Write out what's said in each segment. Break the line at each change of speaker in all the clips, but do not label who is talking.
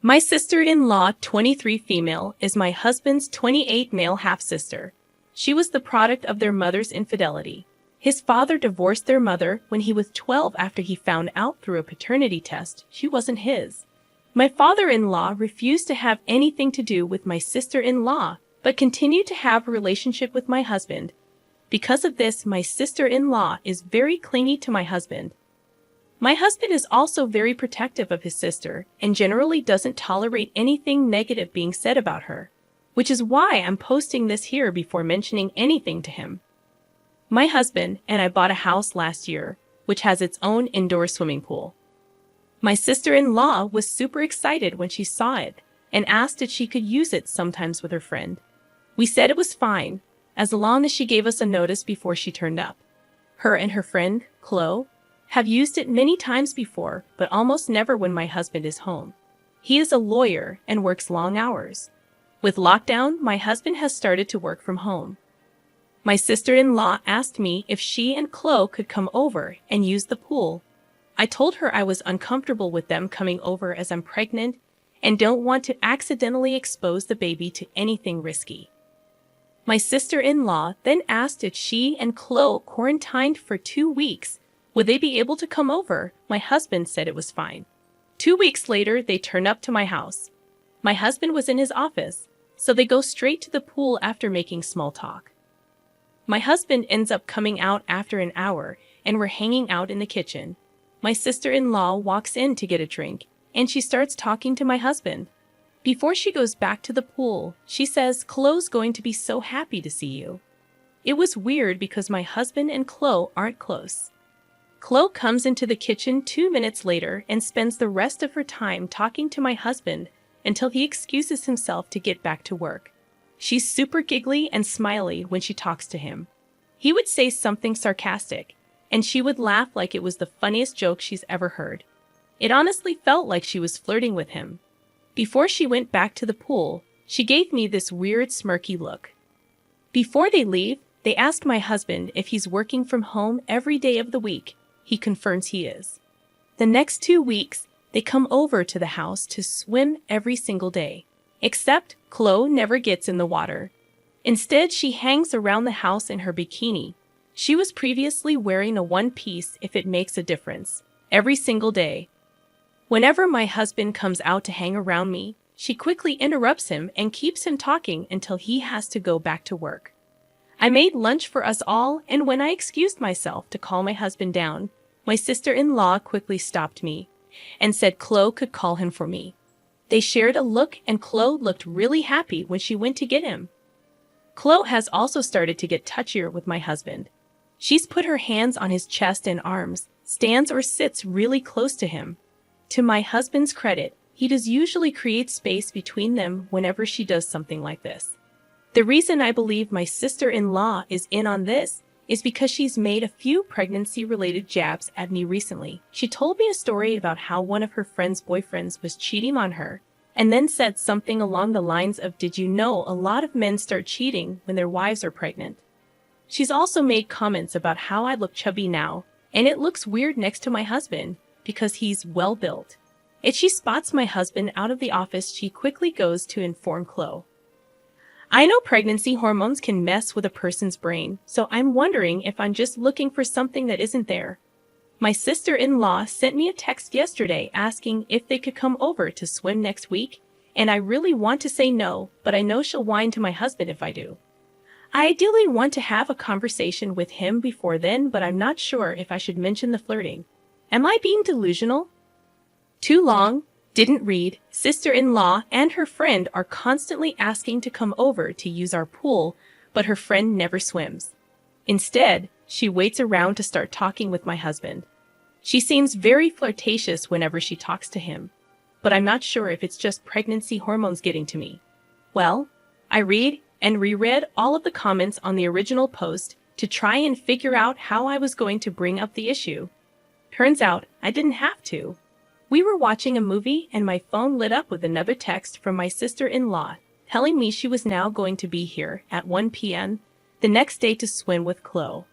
My sister-in-law, 23 female, is my husband's 28 male half-sister. She was the product of their mother's infidelity. His father divorced their mother when he was 12 after he found out through a paternity test she wasn't his. My father-in-law refused to have anything to do with my sister-in-law, but continued to have a relationship with my husband. Because of this, my sister-in-law is very clingy to my husband. My husband is also very protective of his sister and generally doesn't tolerate anything negative being said about her, which is why I'm posting this here before mentioning anything to him. My husband and I bought a house last year, which has its own indoor swimming pool. My sister-in-law was super excited when she saw it and asked if she could use it sometimes with her friend. We said it was fine, as long as she gave us a notice before she turned up. Her and her friend, Chloe, have used it many times before, but almost never when my husband is home. He is a lawyer and works long hours. With lockdown, my husband has started to work from home. My sister-in-law asked me if she and Chloe could come over and use the pool. I told her I was uncomfortable with them coming over as I'm pregnant and don't want to accidentally expose the baby to anything risky. My sister-in-law then asked if she and Chloe quarantined for 2 weeks. Would they be able to come over? My husband said it was fine. 2 weeks later, they turn up to my house. My husband was in his office, so they go straight to the pool after making small talk. My husband ends up coming out after an hour, and we're hanging out in the kitchen. My sister-in-law walks in to get a drink, and she starts talking to my husband. Before she goes back to the pool, she says, "Chloe's going to be so happy to see you." It was weird because my husband and Chloe aren't close. Chloe comes into the kitchen 2 minutes later and spends the rest of her time talking to my husband until he excuses himself to get back to work. She's super giggly and smiley when she talks to him. He would say something sarcastic, and she would laugh like it was the funniest joke she's ever heard. It honestly felt like she was flirting with him. Before she went back to the pool, she gave me this weird smirky look. Before they leave, they asked my husband if he's working from home every day of the week. He confirms he is. The next 2 weeks, they come over to the house to swim every single day. Except Chloe never gets in the water. Instead, she hangs around the house in her bikini. She was previously wearing a one-piece if it makes a difference, every single day. Whenever my husband comes out to hang around me, she quickly interrupts him and keeps him talking until he has to go back to work. I made lunch for us all, and when I excused myself to call my husband down, my sister-in-law quickly stopped me and said Chloe could call him for me. They shared a look, and Chloe looked really happy when she went to get him. Chloe has also started to get touchier with my husband. She's put her hands on his chest and arms, stands or sits really close to him. To my husband's credit, he does usually create space between them whenever she does something like this. The reason I believe my sister-in-law is in on this is because she's made a few pregnancy-related jabs at me recently. She told me a story about how one of her friend's boyfriends was cheating on her, and then said something along the lines of, "Did you know a lot of men start cheating when their wives are pregnant?" She's also made comments about how I look chubby now, and it looks weird next to my husband because he's well-built. If she spots my husband out of the office, she quickly goes to inform Chloe. I know pregnancy hormones can mess with a person's brain, so I'm wondering if I'm just looking for something that isn't there. My sister-in-law sent me a text yesterday asking if they could come over to swim next week, and I really want to say no, but I know she'll whine to my husband if I do. I ideally want to have a conversation with him before then, but I'm not sure if I should mention the flirting. Am I being delusional? Too long. Didn't read. Sister-in-law and her friend are constantly asking to come over to use our pool, but her friend never swims. Instead, she waits around to start talking with my husband. She seems very flirtatious whenever she talks to him, but I'm not sure if it's just pregnancy hormones getting to me. Well, I read and reread all of the comments on the original post to try and figure out how I was going to bring up the issue. Turns out I didn't have to. We were watching a movie and my phone lit up with another text from my sister-in-law telling me she was now going to be here at 1 p.m. the next day to swim with Chloe.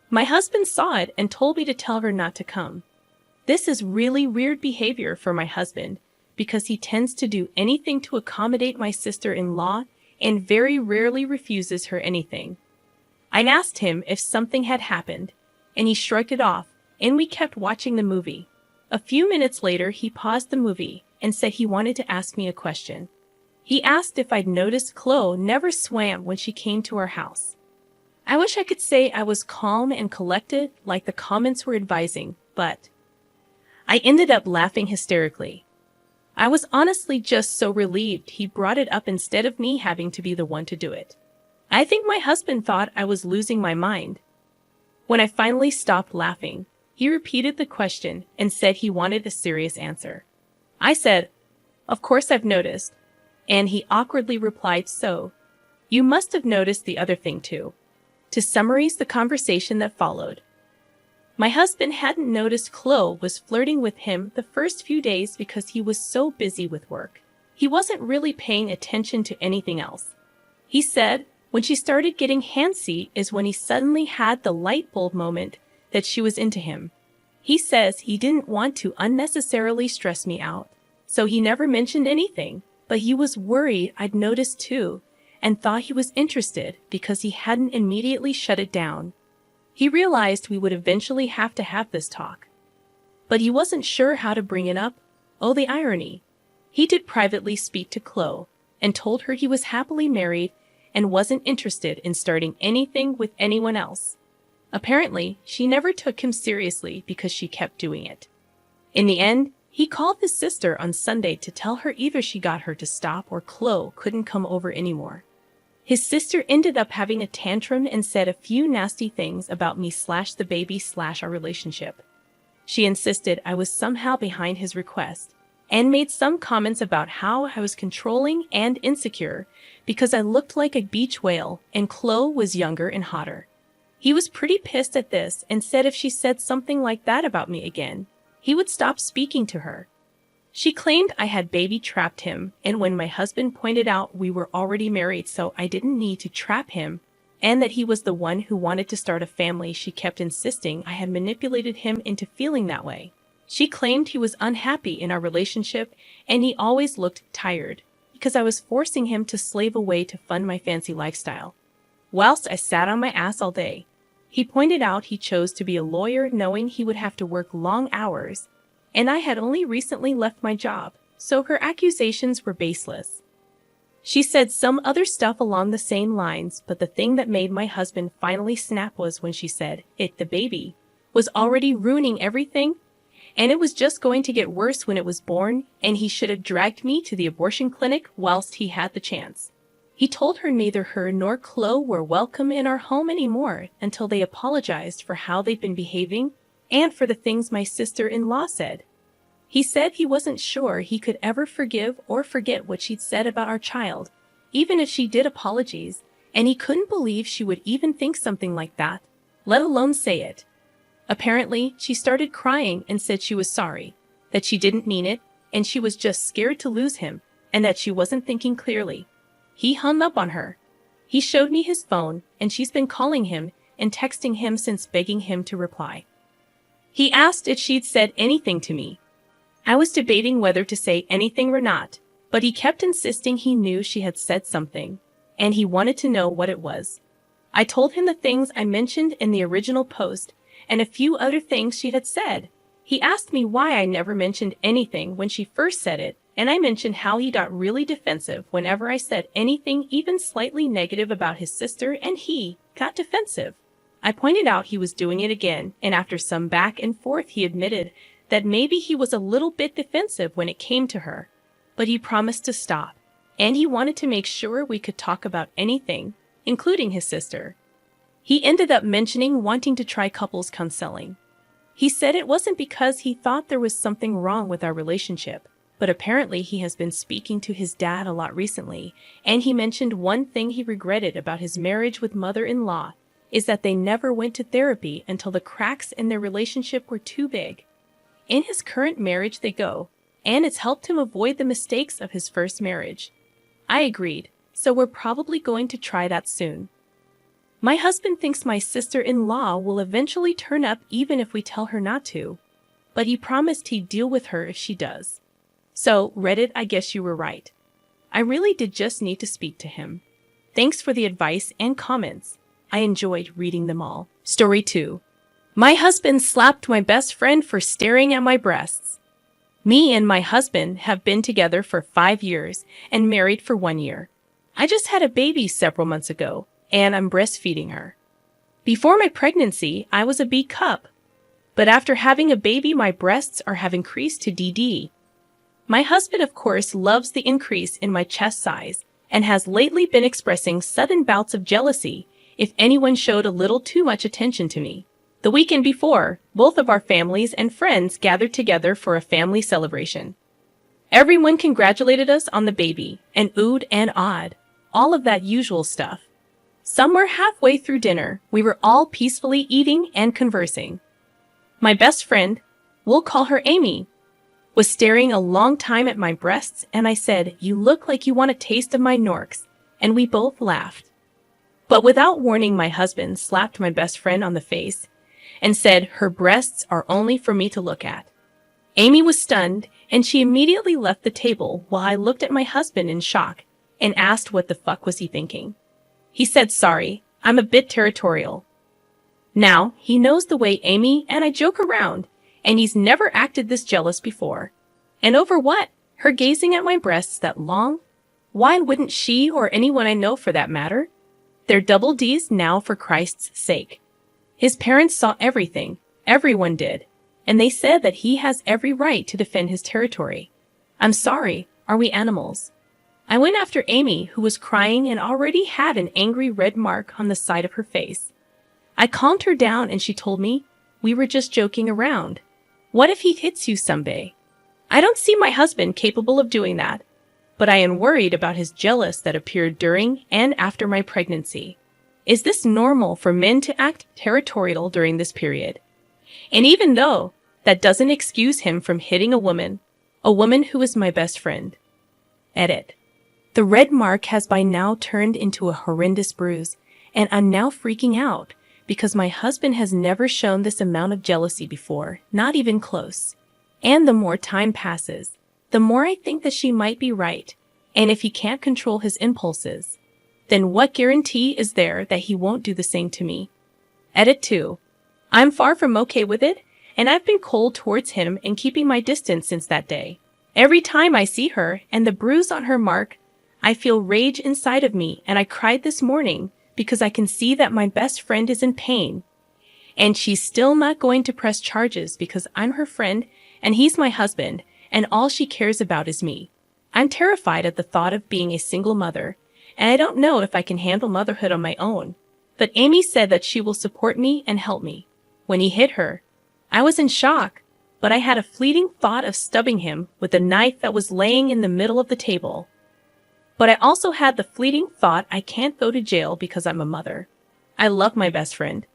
My husband saw it and told me to tell her not to come. This is really weird behavior for my husband because he tends to do anything to accommodate my sister-in-law and very rarely refuses her anything. I asked him if something had happened, and he shrugged it off, and we kept watching the movie. A few minutes later, he paused the movie and said he wanted to ask me a question. He asked if I'd noticed Chloe never swam when she came to our house. I wish I could say I was calm and collected like the comments were advising, but I ended up laughing hysterically. I was honestly just so relieved he brought it up instead of me having to be the one to do it. I think my husband thought I was losing my mind. When I finally stopped laughing, he repeated the question and said he wanted a serious answer. I said, "Of course I've noticed," and he awkwardly replied, "So, you must have noticed the other thing too." To summarize the conversation that followed, my husband hadn't noticed Chloe was flirting with him the first few days because he was so busy with work. He wasn't really paying attention to anything else. He said when she started getting handsy is when he suddenly had the light bulb moment that she was into him. He says he didn't want to unnecessarily stress me out, so he never mentioned anything, but he was worried I'd noticed too and thought he was interested because he hadn't immediately shut it down. He realized we would eventually have to have this talk, but he wasn't sure how to bring it up. Oh, the irony. He did privately speak to Chloe and told her he was happily married and wasn't interested in starting anything with anyone else. Apparently, she never took him seriously because she kept doing it. In the end, he called his sister on Sunday to tell her either she got her to stop or Chloe couldn't come over anymore. His sister ended up having a tantrum and said a few nasty things about me / the baby / our relationship. She insisted I was somehow behind his request and made some comments about how I was controlling and insecure because I looked like a beach whale and Chloe was younger and hotter. He was pretty pissed at this and said if she said something like that about me again, he would stop speaking to her. She claimed I had baby trapped him, and when my husband pointed out we were already married so I didn't need to trap him, and that he was the one who wanted to start a family, she kept insisting I had manipulated him into feeling that way. She claimed he was unhappy in our relationship and he always looked tired because I was forcing him to slave away to fund my fancy lifestyle. Whilst I sat on my ass all day, he pointed out he chose to be a lawyer knowing he would have to work long hours, and I had only recently left my job, so her accusations were baseless. She said some other stuff along the same lines, but the thing that made my husband finally snap was when she said the baby was already ruining everything, and it was just going to get worse when it was born, and he should have dragged me to the abortion clinic whilst he had the chance. He told her neither her nor Chloe were welcome in our home anymore until they apologized for how they'd been behaving and for the things my sister-in-law said. He said he wasn't sure he could ever forgive or forget what she'd said about our child, even if she did apologies, and he couldn't believe she would even think something like that, let alone say it. Apparently, she started crying and said she was sorry, that she didn't mean it, and she was just scared to lose him, and that she wasn't thinking clearly. He hung up on her. He showed me his phone, and she's been calling him and texting him since, begging him to reply. He asked if she'd said anything to me. I was debating whether to say anything or not, but he kept insisting he knew she had said something, and he wanted to know what it was. I told him the things I mentioned in the original post and a few other things she had said. He asked me why I never mentioned anything when she first said it, and I mentioned how he got really defensive whenever I said anything even slightly negative about his sister, and he got defensive. I pointed out he was doing it again, and after some back and forth he admitted that maybe he was a little bit defensive when it came to her, but he promised to stop, and he wanted to make sure we could talk about anything, including his sister. He ended up mentioning wanting to try couples counseling. He said it wasn't because he thought there was something wrong with our relationship, but apparently he has been speaking to his dad a lot recently, and he mentioned one thing he regretted about his marriage with mother-in-law is that they never went to therapy until the cracks in their relationship were too big. In his current marriage they go, and it's helped him avoid the mistakes of his first marriage. I agreed, so we're probably going to try that soon. My husband thinks my sister-in-law will eventually turn up even if we tell her not to, but he promised he'd deal with her if she does. So, Reddit, I guess you were right. I really did just need to speak to him. Thanks for the advice and comments. I enjoyed reading them all. Story 2. My husband slapped my best friend for staring at my breasts. Me and my husband have been together for 5 years and married for 1 year. I just had a baby several months ago, and I'm breastfeeding her. Before my pregnancy, I was a B cup. But after having a baby, my breasts have increased to DD. My husband, of course, loves the increase in my chest size and has lately been expressing sudden bouts of jealousy if anyone showed a little too much attention to me. The weekend before, both of our families and friends gathered together for a family celebration. Everyone congratulated us on the baby and oohed and awed, all of that usual stuff. Somewhere halfway through dinner, we were all peacefully eating and conversing. My best friend, we'll call her Amy, was staring a long time at my breasts, and I said, "You look like you want a taste of my Norks," and we both laughed. But without warning, my husband slapped my best friend on the face and said, "Her breasts are only for me to look at." Amy was stunned, and she immediately left the table while I looked at my husband in shock and asked what the fuck was he thinking. He said, "Sorry, I'm a bit territorial." Now, he knows the way Amy and I joke around, and he's never acted this jealous before. And over what? Her gazing at my breasts that long? Why wouldn't she or anyone I know for that matter? They're double D's now, for Christ's sake. His parents saw everything, everyone did, and they said that he has every right to defend his territory. I'm sorry, are we animals? I went after Amy, who was crying and already had an angry red mark on the side of her face. I calmed her down and she told me, "We were just joking around. What if he hits you someday?" I don't see my husband capable of doing that, but I am worried about his jealous that appeared during and after my pregnancy. Is this normal for men to act territorial during this period? And even though that doesn't excuse him from hitting a woman who is my best friend. Edit. The red mark has by now turned into a horrendous bruise, and I'm now freaking out because my husband has never shown this amount of jealousy before, not even close. And the more time passes, the more I think that she might be right, and if he can't control his impulses, then what guarantee is there that he won't do the same to me? Edit 2. I'm far from okay with it, and I've been cold towards him and keeping my distance since that day. Every time I see her and the bruise on her mark, I feel rage inside of me, and I cried this morning because I can see that my best friend is in pain. And she's still not going to press charges because I'm her friend and he's my husband, and all she cares about is me. I'm terrified at the thought of being a single mother, and I don't know if I can handle motherhood on my own. But Amy said that she will support me and help me. When he hit her, I was in shock, but I had a fleeting thought of stabbing him with a knife that was laying in the middle of the table. But I also had the fleeting thought I can't go to jail because I'm a mother. I love my best friend.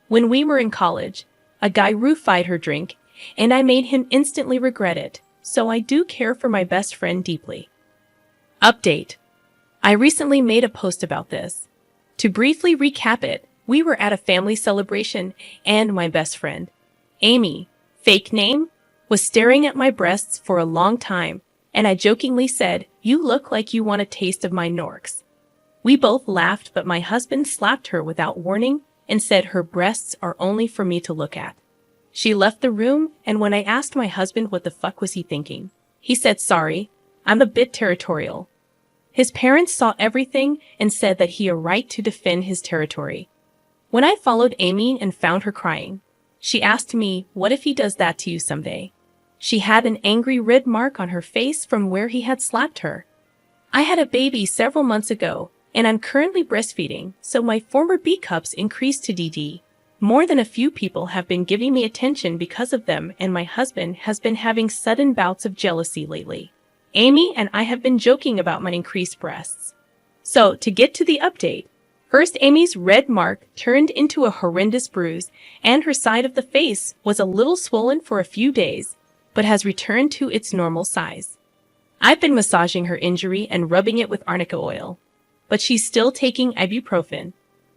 When we were in college, a guy roofied her drink, and I made him instantly regret it, so I do care for my best friend deeply. Update. I recently made a post about this. To briefly recap it, we were at a family celebration, and my best friend, Amy, fake name, was staring at my breasts for a long time, and I jokingly said, "You look like you want a taste of my Norks." We both laughed, but my husband slapped her without warning and said her breasts are only for me to look at. She left the room, and when I asked my husband what the fuck was he thinking, he said, "Sorry, I'm a bit territorial." His parents saw everything and said that he had a right to defend his territory. When I followed Amy and found her crying, she asked me, "What if he does that to you someday?" She had an angry red mark on her face from where he had slapped her. I had a baby several months ago, and I'm currently breastfeeding, so my former B cups increased to DD. More than a few people have been giving me attention because of them, and my husband has been having sudden bouts of jealousy lately. Amy and I have been joking about my increased breasts. So, to get to the update, first Amy's red mark turned into a horrendous bruise, and her side of the face was a little swollen for a few days, but has returned to its normal size. I've been massaging her injury and rubbing it with arnica oil, but she's still taking ibuprofen.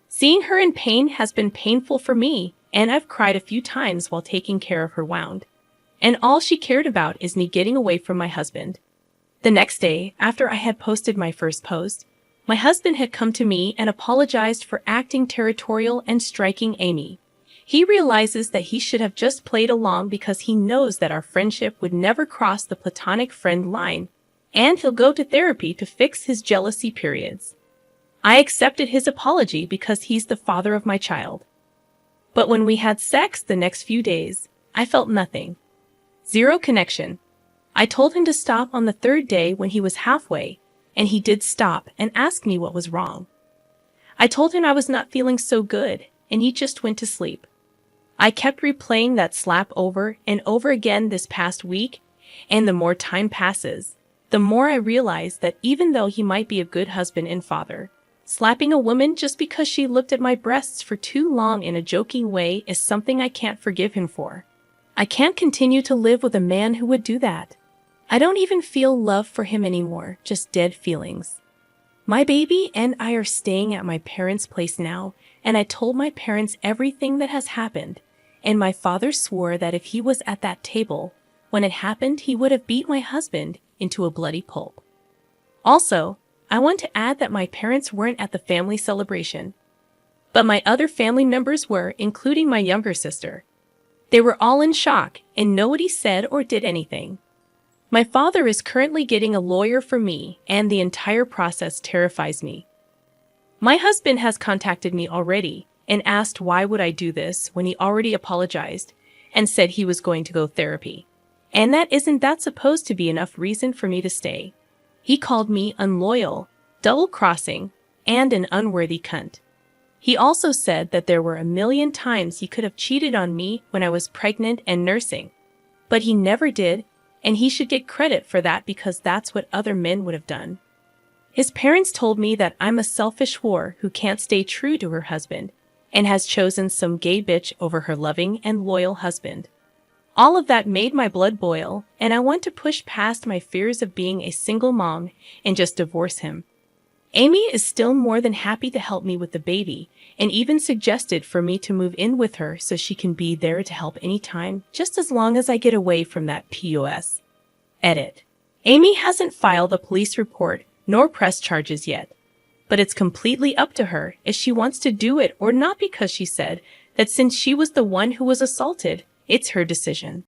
Seeing her in pain has been painful for me, and I've cried a few times while taking care of her wound. and all she cared about is me getting away from my husband. The next day, after I had posted my first post, my husband had come to me and apologized for acting territorial and striking Amy. He realizes that he should have just played along because he knows that our friendship would never cross the platonic friend line, and he'll go to therapy to fix his jealousy periods. I accepted his apology because he's the father of my child. But when we had sex the next few days, I felt nothing. Zero connection. I told him to stop on the third day when he was halfway, and he did stop and ask me what was wrong. I told him I was not feeling so good, and he just went to sleep. I kept replaying that slap over and over again this past week, and the more time passes, the more I realize that even though he might be a good husband and father, slapping a woman just because she looked at my breasts for too long in a joking way is something I can't forgive him for. I can't continue to live with a man who would do that. I don't even feel love for him anymore, just dead feelings. My baby and I are staying at my parents' place now, and I told my parents everything that has happened, and my father swore that if he was at that table, when it happened, he would have beat my husband into a bloody pulp. Also, I want to add that my parents weren't at the family celebration, but my other family members were, including my younger sister. They were all in shock, and nobody said or did anything. My father is currently getting a lawyer for me, and the entire process terrifies me. My husband has contacted me already and asked why would I do this when he already apologized and said he was going to go therapy. And isn't that supposed to be enough reason for me to stay? He called me unloyal, double-crossing, and an unworthy cunt. He also said that there were a million times he could have cheated on me when I was pregnant and nursing. But he never did, and he should get credit for that because that's what other men would have done. His parents told me that I'm a selfish whore who can't stay true to her husband and has chosen some gay bitch over her loving and loyal husband. All of that made my blood boil, and I want to push past my fears of being a single mom and just divorce him. Amy is still more than happy to help me with the baby and even suggested for me to move in with her so she can be there to help anytime, just as long as I get away from that POS. Edit. Amy hasn't filed a police report nor pressed charges yet, but it's completely up to her if she wants to do it or not because she said that since she was the one who was assaulted, it's her decision.